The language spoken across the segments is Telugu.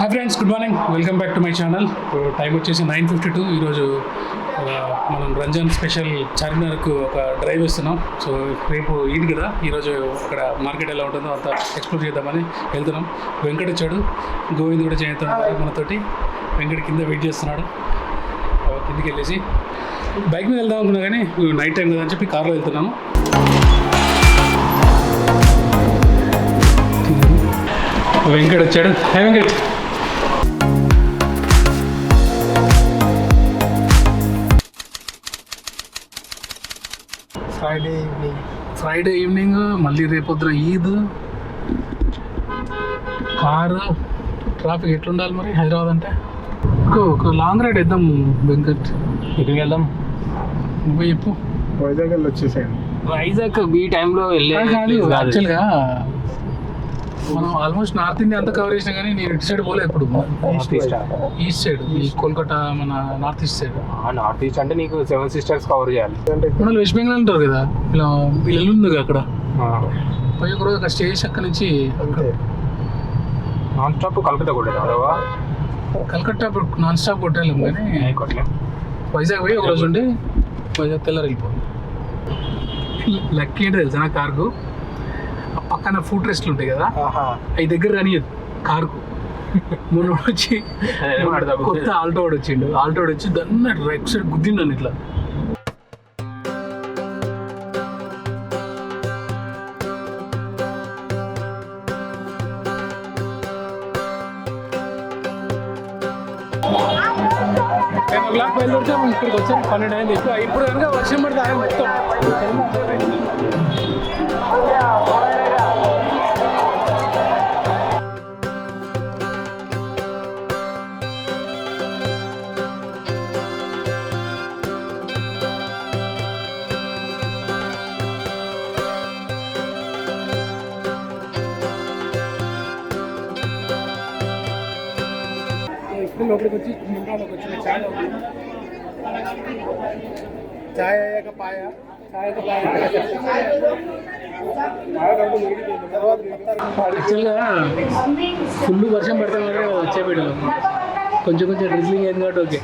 Hi friends, good morning. Welcome back to my channel. Time వచ్చేసి 9:52. ఈరోజు మనం రంజాన్ స్పెషల్ చార్మినార్కు ఒక డ్రైవ్ ఇస్తున్నాం. సో రేపు ఈద్ కదా, ఈరోజు అక్కడ మార్కెట్ ఎలా ఉంటుందో అంతా ఎక్స్ప్లోర్ చేద్దామని వెళ్తున్నాం. వెంకట్ వచ్చాడు, గోవింద్ కూడా చేస్తున్నాడు మనతోటి. వెంకట్ కింద వెయిట్ చేస్తున్నాడు. కిందికి వెళ్ళేసి బైక్ మీద వెళ్దాం అనుకున్నా కానీ నైట్ టైం కదా అని చెప్పి కార్లో వెళ్తున్నాము. వెంకట్ వచ్చాడు. హాయ్ వెంకట్. ఫ్రైడే ఈవినింగ్ మళ్ళీ రేపొద్దున ఈద్. కారు ట్రాఫిక్ ఎట్లుండాలి మరి హైదరాబాద్ అంటే? ఒక లాంగ్ రైడ్ వేద్దాం వెంకట్. ఎక్కడికి వెళ్దాం నువ్వు చెప్పు. వైజాగ్ వచ్చేసాను. వైజాగ్ ఈ టైంలో కాదు, యాక్చువల్గా మనం ఆల్మోస్ట్ నార్త్ ఇండియా అంతా కవర్ చేసినా కానీ నేను ఇటు సైడ్ పోలేదు ఎప్పుడు. ఈస్ట్ సైడ్, ఈ కోల్కతా, మన north east side. North east అంటే నీకు 7 సిస్టర్స్ కవర్ చేయాలి. మన వెస్ట్ బెంగాల్ అంటారు కదా, ఇలా వీళ్ళు ఉంది అక్కడ. పోయి ఒక రోజు అక్కడ స్టే చేసి అక్కడ నుంచి నాన్ స్టాప్ కలకత్తా కొట్టేదా? కలకత్తా నాన్ స్టాప్ కొట్టలేము కానీ వైజాగ్ పోయి ఒక రోజు ఉండి వైజాగ్ తెల్లారి వెళ్ళిపోవాలి. లక్కీ ఏంటో తెలుసా నా కార్కు, పక్కన ఫుడ్ రెస్ట్లు ఉంటాయి కదా, అవి దగ్గర రానియదు కార్కు. మొన్న వచ్చి కొత్త ఆల్టో వచ్చిండు. ఆల్టో వచ్చి దాన్ని రైట్ సైడ్ గుద్దిండు ఇట్లా. బయలుదేరితే ఇక్కడికి వచ్చాను 12 అయింది. ఇప్పుడు కనుక వర్షం పడితే ఆయన మొత్తం లోపలికి వచ్చి ముందులోకి వచ్చిన ఛాయ్ అయ్యాక పాయ, యాక్చువల్గా ఫుల్ వర్షం పడితే మాత్రం వచ్చే పెట్టాను. కొంచెం డ్రిజ్లింగ్ అయింది కాబట్టి ఓకే.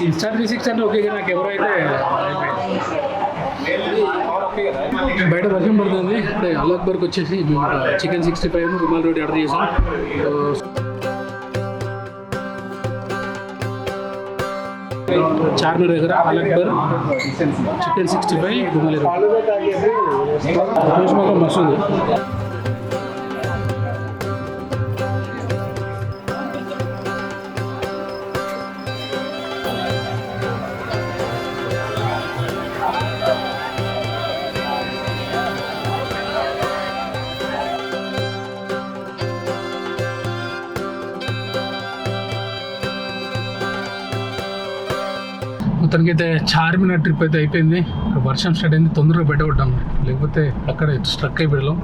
ఇన్స్టా 360 అంటే ఓకే, నాకు ఎవరో అయితే బయట వర్షం పడుతుంది. అల్ అక్బర్కి వచ్చేసి చికెన్ 65 రుమాల్ రోటీ ఆర్డర్ చేసాం. చార్మినార్ దగ్గర అల్ అక్బర్ చికెన్ 65 రుమాల్ రోటీ మాత్రం మస్తు ఉంది. మొత్తానికైతే చార్మినార్ ట్రిప్ అయితే అయిపోయింది. వర్షం స్టార్ట్ అయింది, తొందరగా బయటపడ్డాం, లేకపోతే అక్కడ స్ట్రక్ అయిపోయాం.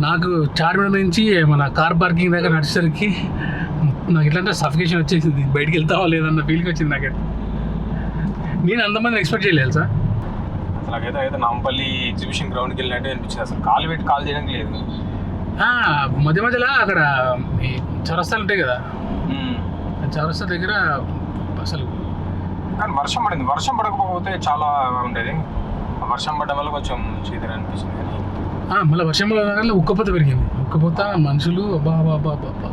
నాకు చార్మినార్ నుంచి మన కార్ పార్కింగ్ దగ్గర నడిచేసరికి నాకు ఇట్లాంటి సఫికేషన్ వచ్చేసింది. బయటికి వెళ్తావా లేదన్న ఫీల్కి వచ్చింది నాకైతే. నేను అంతమంది ఎక్స్పెక్ట్ చేయలేదు సార్. అసలు అయితే నాంపల్లి ఎగ్జిబిషన్ గ్రౌండ్కి వెళ్ళినట్టు అనిపించింది. అసలు కాల్ చేయడానికి లేదు. మధ్య మధ్యలో అక్కడ ఈ చౌరస్తాలు ఉంటాయి కదా, చౌరస్తా దగ్గర అసలు కానీ వర్షం పడింది. వర్షం పడకపోతే చాలా ఉండేది. వర్షం పడడం వల్ల కొంచెం చీదర అనిపించింది. మళ్ళీ వర్షం పడడం ఉక్కపోత పెరిగింది. ఉక్కపోత మనుషులు అబ్బా అబ్బా అబ్బా అబ్బా.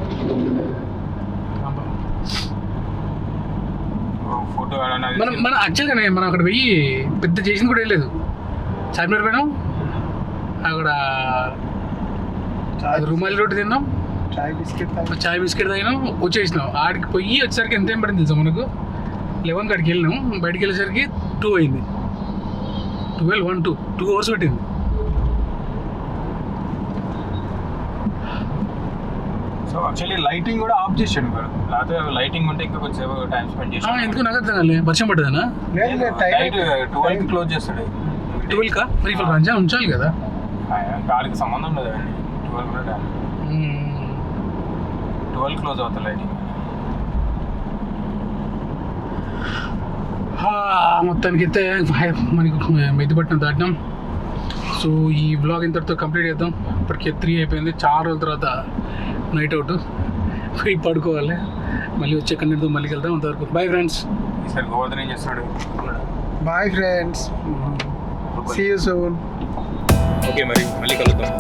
ఫుడ్ మన యాక్చువల్గానే మనం అక్కడ పోయి పెద్ద చేసింది కూడా లేదు. చార్మినార్ పోయినాం, అక్కడ రుమాలి రోటీ తిన్నాం, చాయ్ బిస్కెట్ తాగినాం, వచ్చేసినాం. ఆడికి పోయి వచ్చేసరికి ఎంతేం పడింది తెలుసా మనకు? 11 కాడికి వెళ్ళినాం, బయటికి వెళ్ళేసరికి 2 అయింది. 2 అవర్స్ పట్టింది. సో యాక్చువల్లీ లైటింగ్ కూడా ఆఫ్ చేసాడు మేడం. లేకపోతే లైటింగ్ ఉంటే ఇంకా కొంచెం టైం స్పెండ్ చేసాడు. ఎందుకు నాకు అర్థం కాలే. వర్షం పడ్డదనా? 12కి క్లోజ్ చేస్తాడు. 12కా? మరి ఇప్పుడు రంజాన్ ఉంచాలి కదా. గాలికి సంబంధం ఉండదు అండి. 12 క్లోజ్ అవుతుంది లైటింగ్. మొత్తానికి అయితే మనకి మెదిపట్నం దాటినాం. సో ఈ బ్లాగ్ ఇంతటితో కంప్లీట్ చేద్దాం. ఇప్పటికే 3 అయిపోయింది. చాలా రోజుల తర్వాత నైట్ అవుట్ పోయి పడుకోవాలి. మళ్ళీ వచ్చే కన్నీటితో మళ్ళీ వెళ్దాం. అంతవరకు బాయ్ ఫ్రెండ్స్. ఈసారి గోవర్ధన్ ఏం చేస్తున్నాడు? Bye friends, see you soon. Okay మరి మళ్ళీ కలుద్దాం.